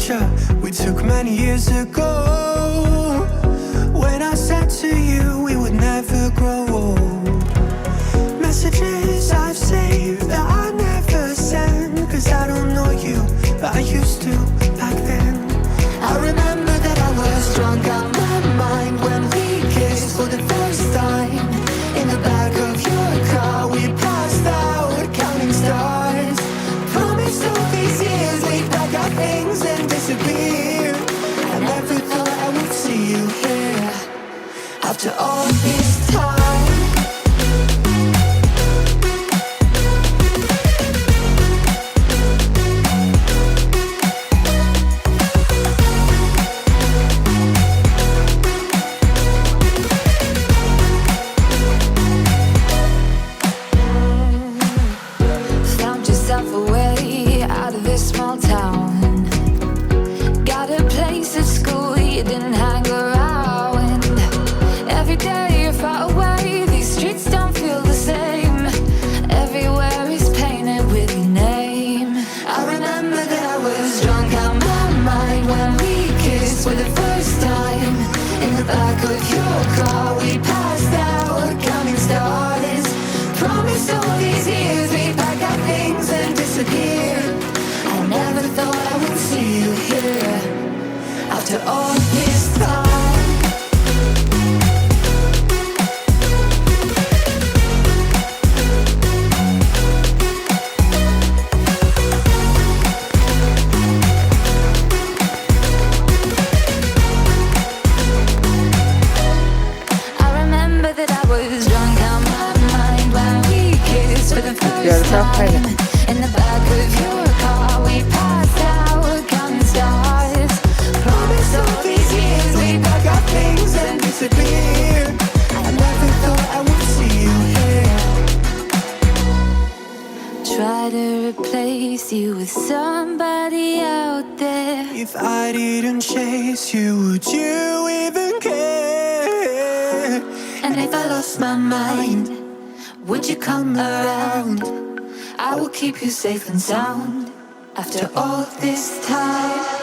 picture we took many years ago, when I said to you we would never grow old. Messages I've saved that I never send, 'cause I don't know you, but I used to back then. I remember that I was drunk out my mind when we kissed for the first time. In the back of your car we passed out counting stars. Promised all these years we'd pack our things and disappear. I never thought I would see you here after all this time. Away out of this small town, got a place at school you didn't hang around. Every day you're far away, these streets don't feel the same. Everywhere is painted with your name. I remember that I was drunk out my mind when we kissed for the first time. In the back of your car we passed out counting stars. Promised all these years we'd pack our things and disappear. I never thought I would see you here after all this time. I remember that I was drunk out my mind when we kissed for the first time. In the back of your car we passed out counting stars. Promised all these years we'd pack our things and disappear. I never thought I would see you here. Try to replace you with somebody out there. If I didn't chase you, would you even care? And if I lost my mind, would you come around? I will keep you safe and sound after all this time.